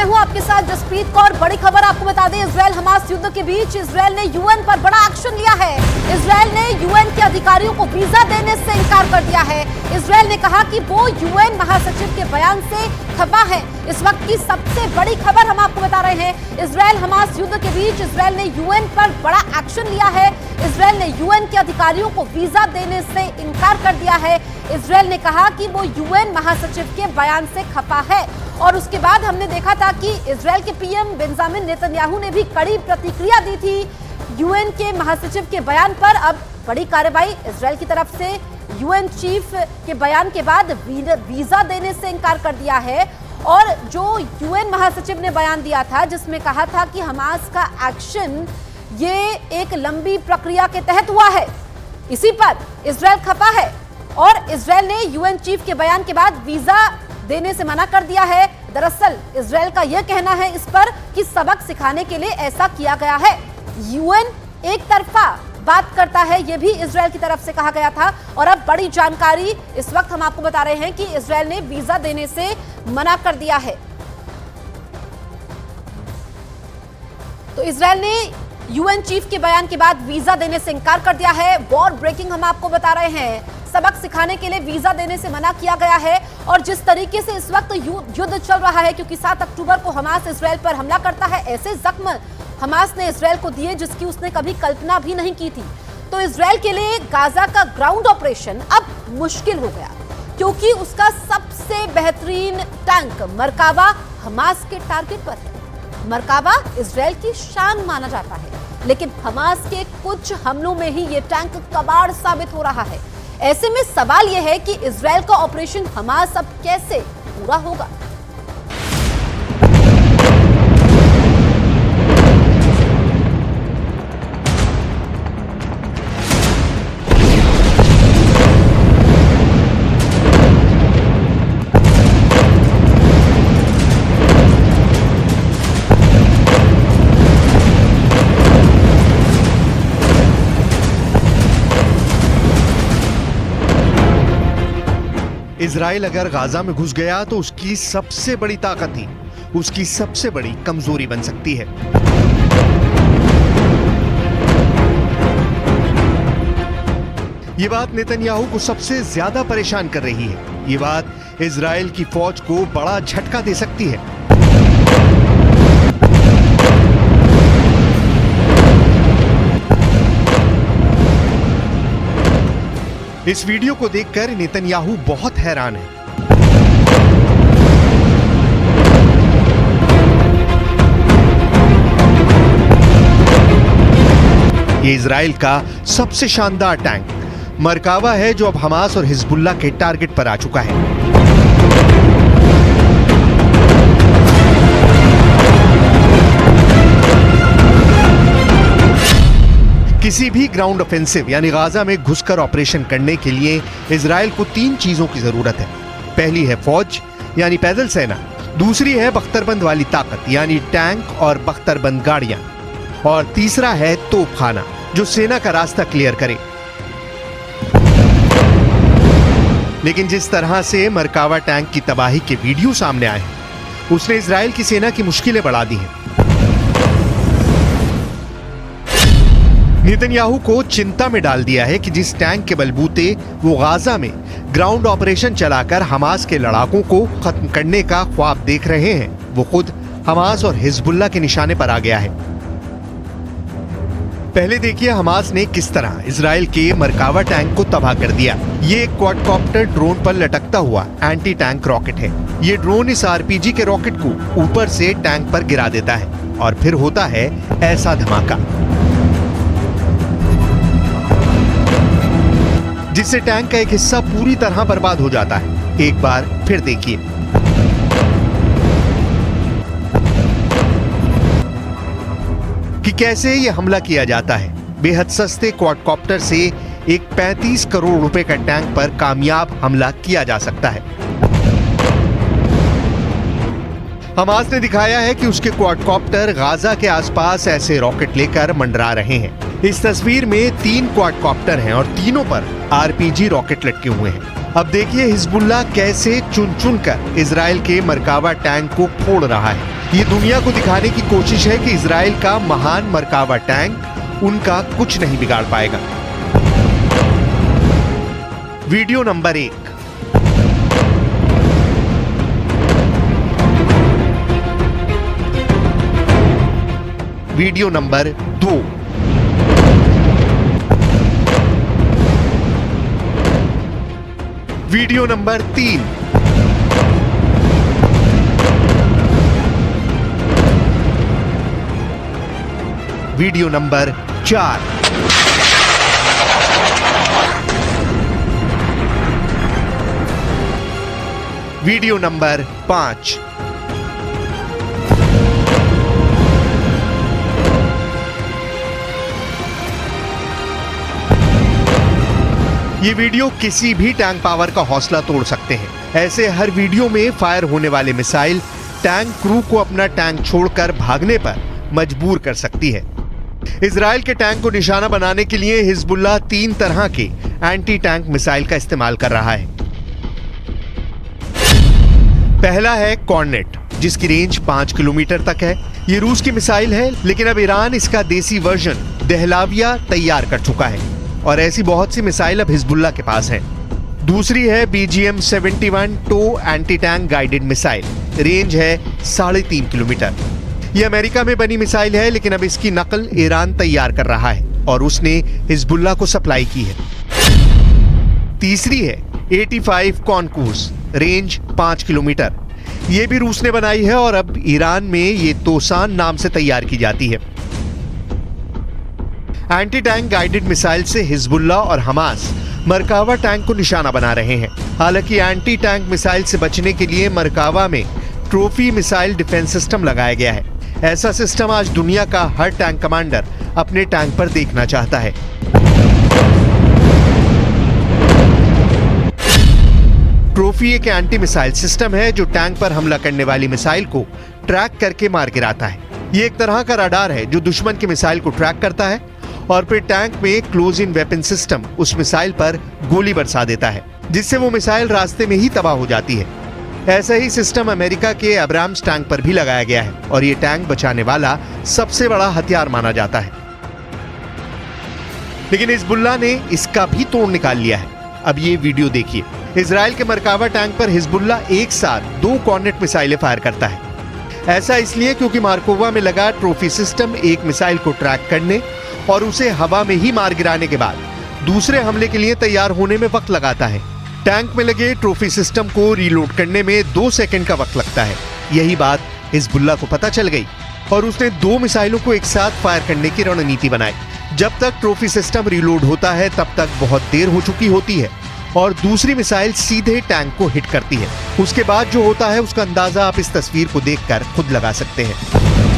मैं हूं आपके साथ जसप्रीत कौर। बड़ी खबर आपको बता दें, इजरायल हमास युद्ध के बीच इजरायल ने यूएन पर बड़ा एक्शन लिया है। इजरायल ने यूएन के अधिकारियों को वीजा देने से इनकार कर दिया है। इजरायल ने कहा कि वो यूएन महासचिव के बयान से खफा है। इस वक्त की सबसे बड़ी खबर हम आपको बता रहे हैं, इजरायल हमास युद्ध के बीच इजरायल ने यूएन पर बड़ा एक्शन लिया है। इजरायल ने यूएन के अधिकारियों को वीजा देने से इनकार कर दिया है। इजरायल ने कहा कि वो यूएन महासचिव के बयान से खफा है। और उसके बाद हमने देखा था कि इजरायल के पीएम बेंजामिन नेतन्याहू ने भी कड़ी प्रतिक्रिया दी थी यूएन के महासचिव के बयान पर। अब बड़ी कार्रवाई इजरायल की तरफ से, यूएन चीफ के बयान के बाद वीजा देने से इनकार कर दिया है। और जो यूएन महासचिव ने बयान दिया था जिसमें कहा था कि हमास का एक्शन ये एक लंबी प्रक्रिया के तहत हुआ है, इसी पर इजरायल खफा है। और इजरायल ने यूएन चीफ के बयान के बाद वीजा देने से मना कर दिया है। दरअसल इजरायल का यह कहना है इस पर कि सबक सिखाने के लिए ऐसा किया गया है। यूएन एक तरफा बात करता है, यह भी इजरायल की तरफ से कहा गया था। और अब बड़ी जानकारी इस वक्त हम आपको बता रहे हैं कि इजरायल ने वीजा देने से मना कर दिया है। तो इजरायल ने यूएन चीफ के बयान के बाद वीजा देने से इनकार कर दिया है। वॉर ब्रेकिंग हम आपको बता रहे हैं, सबक सिखाने के लिए वीजा देने से मना किया गया है। और जिस तरीके से इस वक्त युद्ध चल रहा है, क्योंकि 7 अक्टूबर को हमास इजरायल पर हमला करता है, ऐसे जख्म हमास ने इजरायल को दिए जिसकी उसने कभी कल्पना भी नहीं की थी। तो इजरायल के लिए गाजा का ग्राउंड ऑपरेशन अब मुश्किल हो गया, क्योंकि उसका सबसे बेहतरीन टैंक मरकावा हमास के टारगेट पर है। मरकावा इजरायल की शान माना जाता है, लेकिन हमास के कुछ हमलों में ही ये टैंक कबाड़ साबित हो रहा है। ऐसे में सवाल यह है कि इजरायल का ऑपरेशन हमास अब कैसे पूरा होगा। इजराइल अगर गाजा में घुस गया तो उसकी सबसे बड़ी ताकत ही उसकी सबसे बड़ी कमजोरी बन सकती है। ये बात नेतन्याहू को सबसे ज्यादा परेशान कर रही है। ये बात इजराइल की फौज को बड़ा झटका दे सकती है। इस वीडियो को देखकर नेतन्याहू बहुत हैरान है। ये इजराइल का सबसे शानदार टैंक मरकावा है, जो अब हमास और हिजबुल्लाह के टारगेट पर आ चुका है। किसी भी ग्राउंड ऑफेंसिव यानी गाजा में घुसकर ऑपरेशन करने के लिए इजराइल को 3 चीजों की जरूरत है। पहली है फौज यानी पैदल सेना, दूसरी है बख्तरबंद वाली ताकत यानी टैंक और बख्तरबंद गाड़ियां, और तीसरा है तोपखाना जो सेना का रास्ता क्लियर करे। लेकिन जिस तरह से मरकावा टैंक की तबाही के वीडियो सामने आए हैं, उसने इजराइल की सेना की मुश्किलें बढ़ा दी हैं। नेतन्याहू को चिंता में डाल दिया है कि जिस टैंक के बलबूते वो गाजा में ग्राउंड ऑपरेशन चलाकर हमास के लड़ाकों को खत्म करने का ख्वाब देख रहे हैं, वो खुद हमास और हिजबुल्लाह के निशाने पर आ गया है। पहले देखिए हमास ने किस तरह इजराइल के मरकावा टैंक को तबाह कर दिया। ये एक क्वाडकॉप्टर ड्रोन पर लटकता हुआ एंटी टैंक रॉकेट है। ये ड्रोन इस आरपीजी के रॉकेट को ऊपर से टैंक पर गिरा देता है और फिर होता है ऐसा धमाका जिससे टैंक का एक हिस्सा पूरी तरह बर्बाद हो जाता है। एक बार फिर देखिए। कि कैसे ये हमला किया जाता है। बेहद सस्ते क्वाडकॉप्टर से एक 35 करोड़ रुपए का टैंक पर कामयाब हमला किया जा सकता है। हमास ने दिखाया है कि उसके क्वाडकॉप्टर गाजा के आसपास ऐसे रॉकेट लेकर मंडरा रहे हैं। इस तस्वीर में 3 क्वाडकॉप्टर हैं और तीनों पर आरपीजी रॉकेट लटके हुए हैं। अब देखिए हिजबुल्लाह कैसे चुन चुन कर इजराइल के मरकावा टैंक को फोड़ रहा है। ये दुनिया को दिखाने की कोशिश है कि इजराइल का महान मरकावा टैंक उनका कुछ नहीं बिगाड़ पाएगा। Video number 1। Video number 2। Video number 3। Video number 4। Video number 5। ये वीडियो किसी भी टैंक पावर का हौसला तोड़ सकते हैं। ऐसे हर वीडियो में फायर होने वाले मिसाइल टैंक क्रू को अपना टैंक छोड़कर भागने पर मजबूर कर सकती है। इजराइल के टैंक को निशाना बनाने के लिए हिजबुल्लाह 3 तरह के एंटी टैंक मिसाइल का इस्तेमाल कर रहा है। पहला है कॉर्नेट, जिसकी रेंज 5 किलोमीटर तक है। ये रूस की मिसाइल है, लेकिन अब ईरान इसका देसी वर्जन दहलाविया तैयार कर चुका है और ऐसी बहुत सी मिसाइल अब हिजबुल्लाह के पास हैं। दूसरी है BGM-71 टो anti tank guided missile, range है 3.5 किलोमीटर। यह अमेरिका में बनी मिसाइल है, लेकिन अब इसकी नकल ईरान तैयार कर रहा है और उसने हिजबुल्लाह को सप्लाई की है। तीसरी है 85 कॉनकूस, रेंज 5 किलोमीटर। यह भी रूस ने बनाई है और अब ईरान में ये तोसान नाम से तैयार की जाती है। एंटी टैंक गाइडेड मिसाइल से हिजबुल्लाह और हमास मरकावा टैंक को निशाना बना रहे हैं। हालांकि एंटी टैंक मिसाइल से बचने के लिए मरकावा में ट्रॉफी मिसाइल डिफेंस सिस्टम लगाया गया है। ऐसा सिस्टम आज दुनिया का हर टैंक कमांडर अपने टैंक पर देखना चाहता है। ट्रॉफी एक एंटी मिसाइल सिस्टम है जो टैंक पर हमला करने वाली मिसाइल को ट्रैक करके मार गिराता है। ये एक तरह का रडार है जो दुश्मन की मिसाइल को ट्रैक करता है और फिर टैंक में क्लोज इन वेपन सिस्टम उस मिसाइल पर गोली बरसा देता है, जिससे वो मिसाइल रास्ते में ही तबाह हो जाती है। ऐसा ही सिस्टम अमेरिका के अब्राम्स टैंक पर भी लगाया गया है और ये टैंक बचाने वाला सबसे बड़ा हथियार माना जाता है। लेकिन हिजबुल्लाह ने इसका भी तोड़ निकाल लिया है। अब ये वीडियो देखिए। इजराइल के मरकावा टैंक पर हिजबुल्लाह एक साथ 2 कॉर्नेट मिसाइलें फायर करता है। ऐसा इसलिए क्योंकि मार्कोवा में लगा ट्रॉफी सिस्टम एक मिसाइल को ट्रैक करने और उसे हवा में ही मार गिराने के बाद दूसरे हमले के लिए तैयार होने में वक्त लगाता है। टैंक में लगे ट्रॉफी सिस्टम को रीलोड करने में 2 सेकंड का वक्त लगता है। यही बात हिजबुल्लाह को पता चल गई और उसने 2 मिसाइलों को एक साथ फायर करने की रणनीति बनाई। जब तक ट्रॉफी सिस्टम रीलोड होता है तब तक बहुत देर हो चुकी होती है और दूसरी मिसाइल सीधे टैंक को हिट करती है। उसके बाद जो होता है उसका अंदाजा आप इस तस्वीर को देखकर खुद लगा सकते हैं।